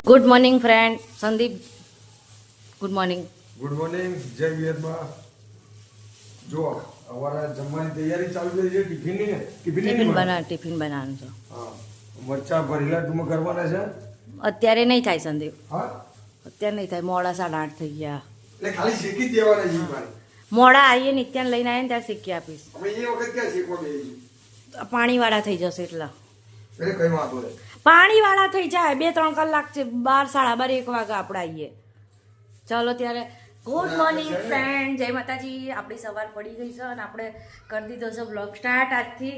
Good morning friend Sandeep. Good morning. Good morning. જય વિયતમાં. જો અમારા જમવાની તૈયારી ચાલુ થઈ છે. ટિફિન બનાવવાનું છે. હા, મરચા ભરેલા ટુમાં કરવાના છે. અત્યારે નહીં થાય સંદીપ. હા, અત્યારે નહીં થાય. મોડા 8:30 થઈ ગયા. એટલે ખાલી શેકી જ દેવાના છે મારે. મોડા આવીએ નિત્યાને લઈને આવીએ ને ત્યારે શીખી આપીશ. અમે એ વખત ક્યાં શેકવા બેસી? પાણીવાળા થઈ જશે એટલે કઈ વાંધો નહીં. પાણીવાળા થઈ જાય. 2-3 કલાક છે. 12, 12:30, 1 વાગે આપણે આવીએ. ચાલો ત્યારે ગુડ મોર્નિંગ ફ્રેન્ડ. જય માતાજી. આપણી સવાર પડી ગઈ છે અને આપણે કરી દીધો છે બ્લોગ સ્ટાર્ટ આજથી.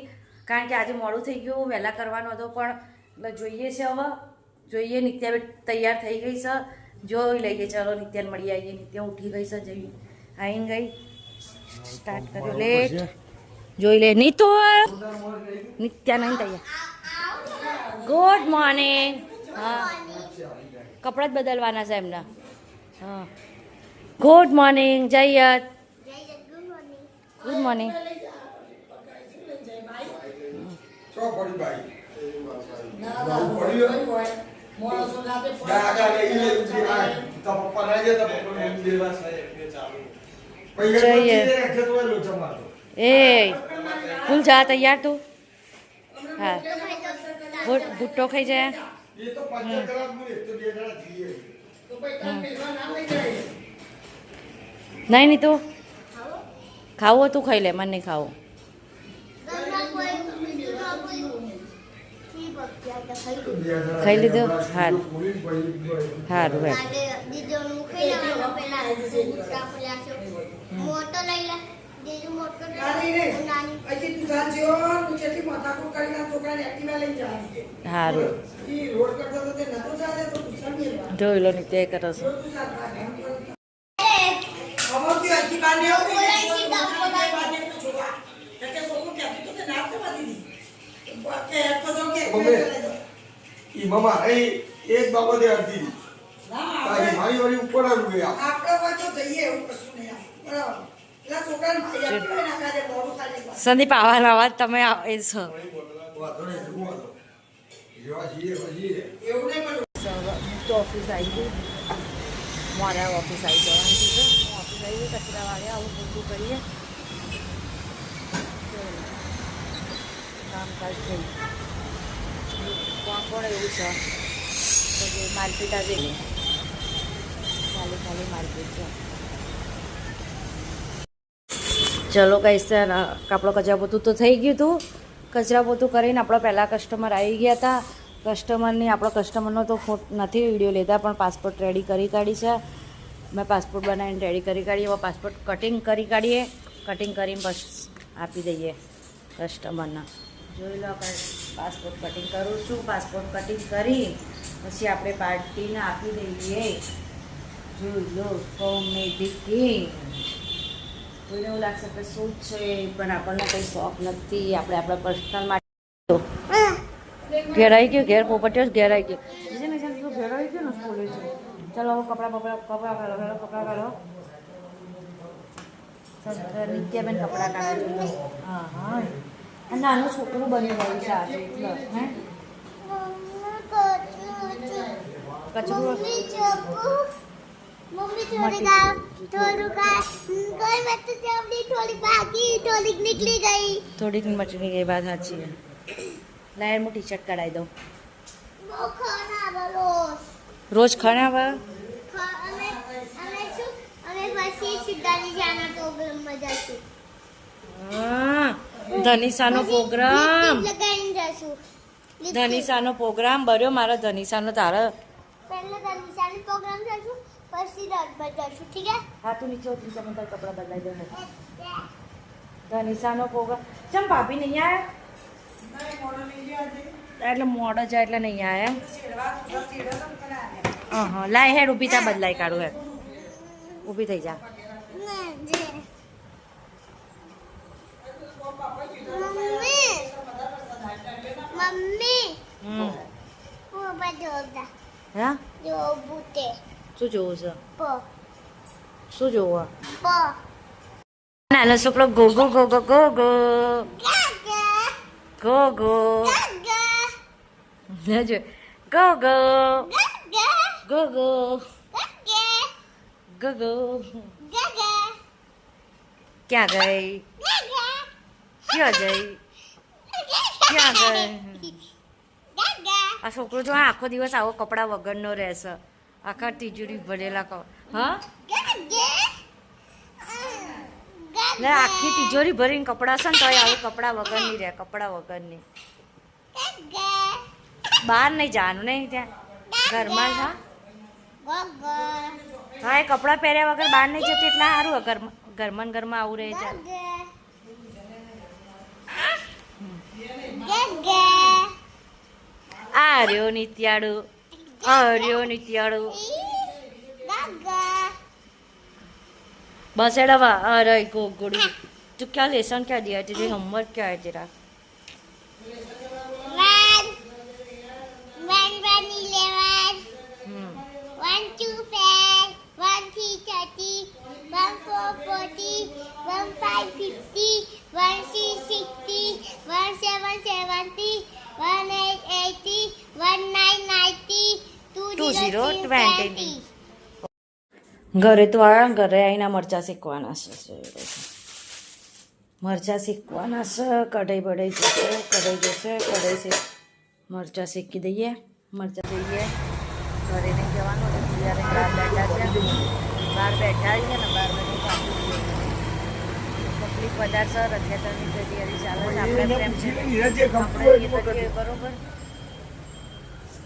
કારણ કે આજે મોડું થઈ ગયું. વહેલા કરવાનો હતો પણ એટલે જોઈએ છે. હવે જોઈએ. નિત્યા તૈયાર થઈ ગઈ છે. જોઈ લઈએ. ચલો નિત્યાને મળી આવીએ. નિત્યા ઉઠી ગઈ છે. જઈ આવીને ગઈ. સ્ટાર્ટ કર્યો લેટ. જોઈ લે નીતુ. નિત્યા નહીં તૈયાર. Good morning. હા, કપડાં જ બદલવાના છે એમના. હા, good morning Jayat. Good morning. એ ફૂલ જા તૈયાર તું. હા, ભુટ્ટો ખાઈ જાય. નહીં નહીં તું ખાવું તું ખાઈ લે. મને નહીં ખાવું. ખાઈ લીધું. સારું સારું. સારું જોઈ લો નીચે કરો છો. એક બાબતે હતી મારી વાળી ઉપર આવી ગયા. સંદીપ આવા અવાજ તમે એ છો. ઓફિસ આવી ગઈ. મારા ઓફિસ આવી જવાની છે. ઓફિસ આવી ગઈ. કચરા વાળે આવું બધું કરીએ. કામકાજ થઈ કોણ એવું છે કે માર્કેટ આવી ગઈ. ખાલી ખાલી માર્કેટ છે. ચલો કઈ સર આપણો કચરા પોતું તો થઈ ગયું હતું. કચરા પોતું કરીને આપણો પહેલાં કસ્ટમર આવી ગયા હતા. આપણો કસ્ટમરનો તો નથી વિડીયો લેતા પણ પાસપોર્ટ રેડી કરી કાઢી છે. મેં પાસપોર્ટ બનાવીને રેડી કરી કાઢીએ. હવે પાસપોર્ટ કટિંગ કરી કાઢીએ. કટિંગ કરીને બસ આપી દઈએ કસ્ટમરને. જોઈ લો પાસપોર્ટ કટિંગ કરું છું. પાસપોર્ટ કટિંગ કરી પછી આપણે પાર્ટીને આપી દઈએ. જોઈ લો કોમેડી. કોઈને એવું લાગશે કે શું છે પણ આપણને કંઈ શોખ નથી. આપણે આપણા પર્સનલ માટે ઘેર આવી ગયો. ઘેર પોપટીઓ ઘેર આવી ગયો. બીજે ને ઘેર આવી ગયો ને સ્કૂલે છે. ચાલો હવે કપડાં કાઢો. નિત્યાબેન કપડાં કાઢો. હા હા. અને નાનું છોકરું બની ગયું છે આજે એટલે હે કચરું. થોડીક મચલી ગઈ. વાત સાચી છે. લાયર હું ટી શર્ટ કઢાવી દઉં. રોજ ખરાબ. ધનિષાનો પ્રોગ્રામ બર્યો મારા. ધનિષાનો તારા હા તું નીચે ઉતરી જા. મને કપડાં બદલાઈ દે. ધનિષાનો પ્રોગ્રામ ચમ ભાભી નહીં આવ્યા એટલે મોડો જાય એટલે નહીં આવ્યા. હા લાય હેડ ઊભી ત્યાં બદલાઈ કાઢું. હેડ ઊભી થઈ જા. હા શું જોવું છે? શું જોવું? નાનો છોકરો go go go go go go go go. Go go. ગગો ગગો ક્યાં ગઈ ક્યાં ગઈ ક્યાં ગઈ આ છોકરો જો આખો દિવસ આવો કપડા વગરનો રહેશે આખા તિજોરી ભરેલા હા લે આખી તિજોરી ભરીને કપડા છે ને તોય આવું કપડા વગરની રહે કપડા વગરની બહાર નહીં જવાનું નહીં ત્યાં ઘરમાં જ હા એ કપડાં પહેર્યા વગર બહાર નહીં જતી એટલે સારું ઘરમાં ઘરમાં આવું રહે છે આ રહ્યો નિત્યાળું बस एडवा अरे गोगुड़ी तू क्या लेसन क्या दिया तुझे होमवर्क क्या है तेरा 2020 ઘરે તો આવ્યા ઘરે આવીને મરચાં શેકવાના છે કઢાઈ બઢાઈ જશે કઢાઈ છે મરચાં શેકી દઈએ મરચાં દઈએ ઘરે નહીં જવાનું ત્યારે બહાર બેઠા છે બહાર બેઠા આવીએ ને બહાર બેઠા તકલીફ વધારે છે રથયાત્રાની તૈયારી ચાલે છે આપણે બરોબર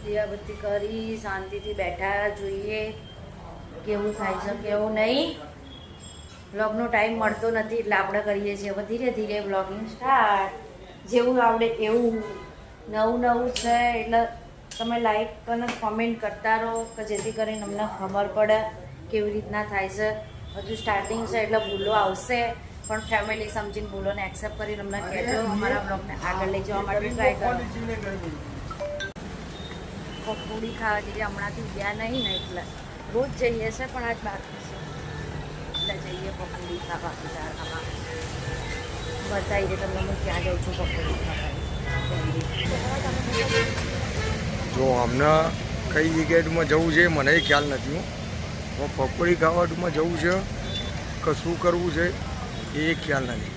દિયાબત્તી કરી શાંતિથી બેઠા જોઈએ કેવું થાય છે કેવું નહીં બ્લોગનો ટાઈમ મળતો નથી એટલે આપણે કરીએ છીએ હવે ધીરે ધીરે બ્લોગિંગ સ્ટાર્ટ જેવું આવડે એવું નવું છે એટલે તમે લાઈક અને કોમેન્ટ કરતા રહો કે જેથી કરીને અમને ખબર પડે કેવી રીતના થાય છે હજુ સ્ટાર્ટિંગ છે એટલે ભૂલો આવશે પણ ફેમિલી સમજીને ભૂલોને એક્સેપ્ટ કરીને અમને કહેજો અમારા બ્લોગને આગળ લઈ જવા માટે ટ્રાય કરો પકોડી ખાવા જઈએ હમણાંથી ગયા નહીં ને એટલે રોજ જઈએ છે પણ આજ બાકી છે એટલે જઈએ પકોડી ખાવા બજારમાં બતાવી દે તમને હું ક્યાં જાઉં છું પકોડી ખાવા જો અમને કઈ જગ્યાએમાં જવું છે મને ખ્યાલ નથી હું પકોડી ખાવામાં જવું છે કે શું કરવું છે એ ખ્યાલ નથી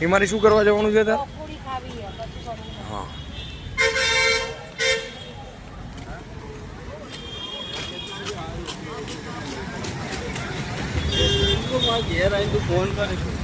એ મારે શું કરવા જવાનું છે તાર પકોડી ખાવી હા ઘેર આવીને તું ફોન કરે છું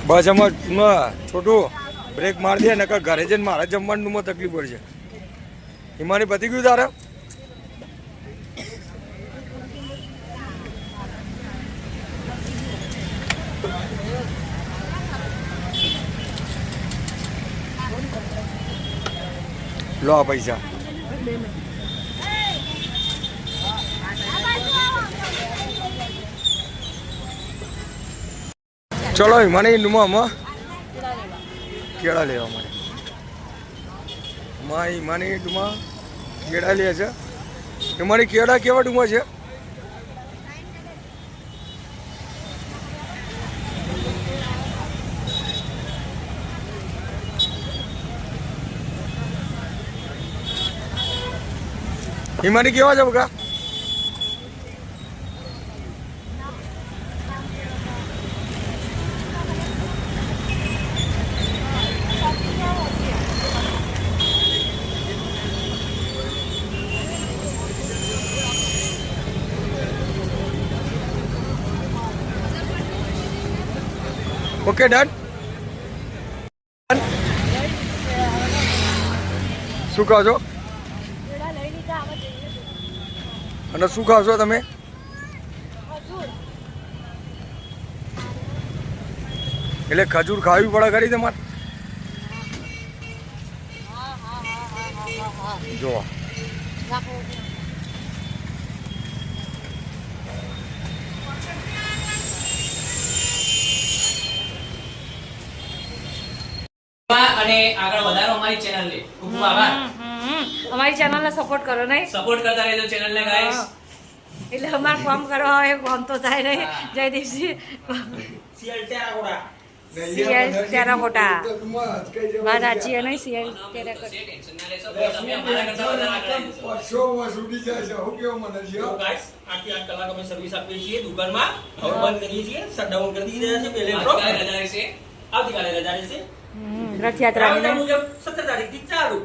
બસ એમાં છોટું બ્રેક મારી દે ને ઘરે જઈને મારા જમવાનું તકલીફ પડશે હિમાની પતી ગયું તારે લો આ પૈસા ચલો હિમાની નુમાં કેળા લેવા માટે હિમાની ડુમા કેળા લે છે હિમાની કેળા કેવા ડુમા છે હિમાની કેવા છે બકા ઓકે ડન શું કહો છો અને શું ખાવશો તમે એટલે ખજૂર ખાવી પડે ખરી તમારે જો અને આગળ વધારો અમારી ચેનલને. ખૂબ ખૂબ આભાર. અમારી ચેનલને સપોર્ટ કરો નહીં સપોર્ટ કરતા રહેજો ચેનલને ગાઈસ. એટલે અમારે કામ કરવા હોય કામ તો થાય નહીં જયદીપજી સીએલ ટેરાકોટા વાત સાચી છે નહીં સીએલ ટેરાકોટા ટેન્શન ના લેશો ભાઈ, તમે અમારા કરતા વધારે આગળ રહેજો. વર્ષો વર્ષ ઉડી જાય છે હું કેવું મને છે તો guys, આટલી 8 કલાક અમે સર્વિસ આપીએ છીએ દુકાનમાં. હવે બંધ કરીએ છીએ, શટડાઉન કરી દીધી છે પહેલે તો. આવતીકાલે રજા રહેશે. આવતીકાલે રજા રહેશે. રથયાત્રાની રાવણ મુજબ 17 તારીખથી ચાલુ.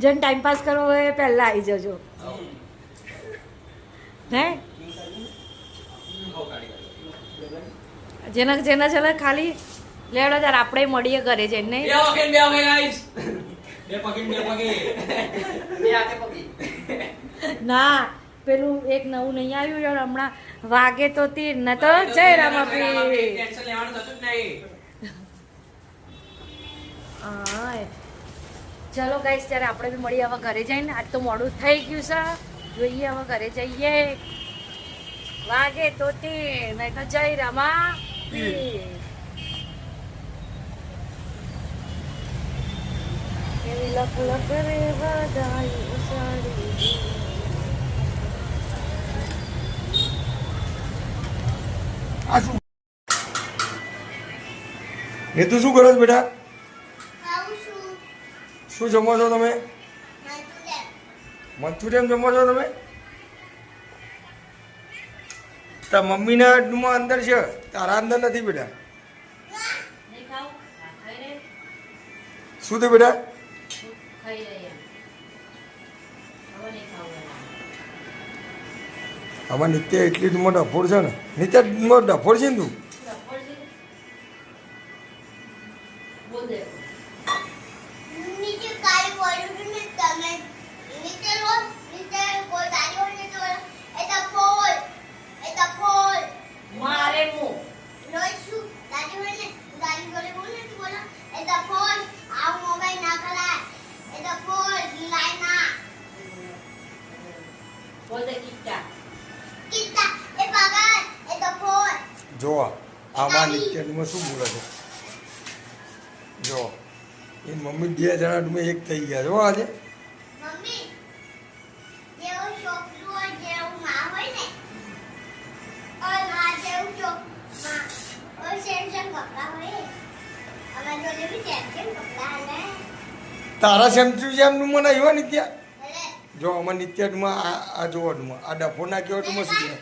જેને ટાઈમ પાસ કરવો હોય એ પહેલા આવી જજો હે જેના જેના છેલ્લે ખાલી લેવડો ત્યારે આપણે મળીએ ઘરે જઈને નહીં બે વખત guys. બે પગે ને બે પગે. બે હાથે પકડી. ના પેલું એક નવું નહીં આવ્યું યાર હમણાં વાગે તો તીર ન તો જય રામાપી ટેન્શન લેવાનું થતું જ નહીં. ચલો ગાઈસ ત્યારે આપણે બી મળીએ હવે ઘરે જઈને આજ તો મોડું થઈ ગયું છે જોઈએ હવે ઘરે જઈએ વાગે તો તીર નહીં તો જય રામાપી એવી લખ લખ રે વધાઈ ઉસાડી આ શું નીતુ શું કરો છો બેટા શું જમો છો તમે મંચુરિયન જમો છો તમે તા મમ્મીના ડુમાં અંદર છે તારા અંદર નથી બેટા નહીં ખાવ ખાઈ રે શું થયું બેટા ખાઈ રે હવે નહીં ખાવ આમાં નિત્ય એટલી ડુમાં ડફોડ છે ને નિત્ય ડુમાં ડફોડ છે ને તું બોલ દે नीचे काई बोलूं ने तमे नीचे रो नीचे कोई दादी हो ने तो एता फोल મારે મુ रोशु दादी हो ने दादी बोले तो बोला एता फोल आ मोबाइल ना खला एता फोल लाइन ना બોલ દે કિટ્ટા कितना ए पागल एता फोल જો આમાં નિત્ય ડુમાં શું બોલે છે જો એ મમ્મી બે જણા ડુમે એક થઈ ગયા જો આજે मम्मी जेव छोकरू और जेव मां होय ने और मां जेव चोक मां और सैमसंग कपड़ा होय हमारे जोले भी सैमसंग कपड़ा है તારા સેમચું જેમ ડુમાં નહીં હોય નિત્ય अरे જો આમાં નિત્ય ડુમાં આ જોવા ડુમાં આ ડફો ના કેવો ડુમાં શું કહેવાય?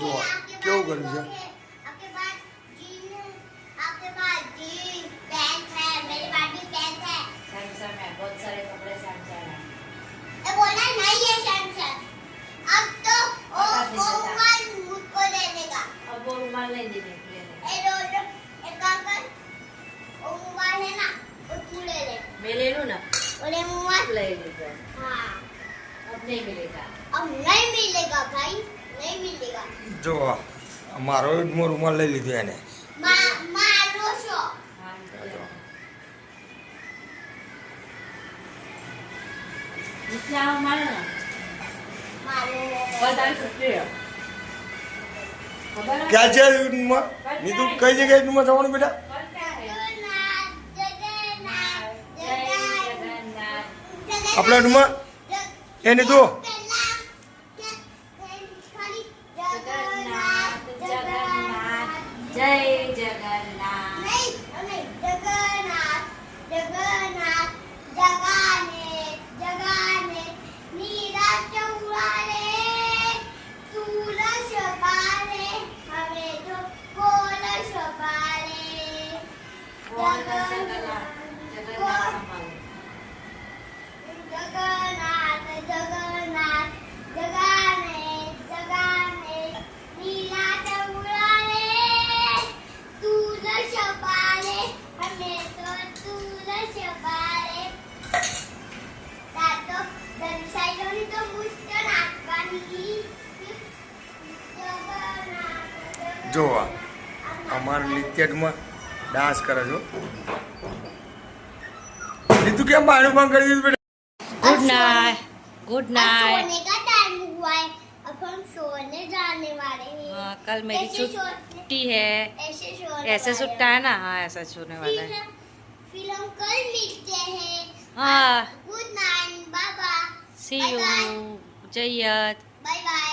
जो क्यों करूं ये? आपके पास जीन पैंट है मेरे पास भी पैंट है सैमसंग है बहुत सारे कपड़े सैमसंग है ये बोला नहीं है सैमसंग अब तो ओ मोबाइल मुझको दे देगा अब वो रुमाल नहीं देने ए दो एक काम कर वो मोबाइल है ना वो तू ले ले मैं ले लूँ ना बोले मोबाइल ले लीजिए हाँ अब नहीं मिलेगा अब नहीं मिलेगा भाई नहीं मिलेगा જો મારો ડુમો રૂમાલ લઈ લીધો એને मारो शो हाँ नीचे आओ मारो ना मारो बता सकते हो खबर है ક્યાં છે ડુમા નીતુ કઈ જગ્યાએ ડુમા જવાનું બેટા આપણા ડુમા એ નીતુ जय जगन्नाथ जगन्नाथ जगन्नाथ जगाने जगाने नीला चौराहे तुला शबाले हमें तो तुला शबाले तातो दर्शायलोनी तो मुश्किल आटवानी जगन्नाथ જો અમારા નિત્ય ડુમા ડાન્સ કરે છો નીતુ કેમ બાયણું બંધ કરી દીધું બેટા गुड नाइट गुड नाइट सोने का टाइम हुआ है अब हम सोने जाने वाले हैं हाँ, कल मेरी ऐसे छुट्टी है। ऐसे सोने ऐसे वाले छुट्टा है ना, हाँ ऐसा सोने वाला है। फिर हम कल मिलते हैं हाँ, good night bye bye see you Jayat. Bye bye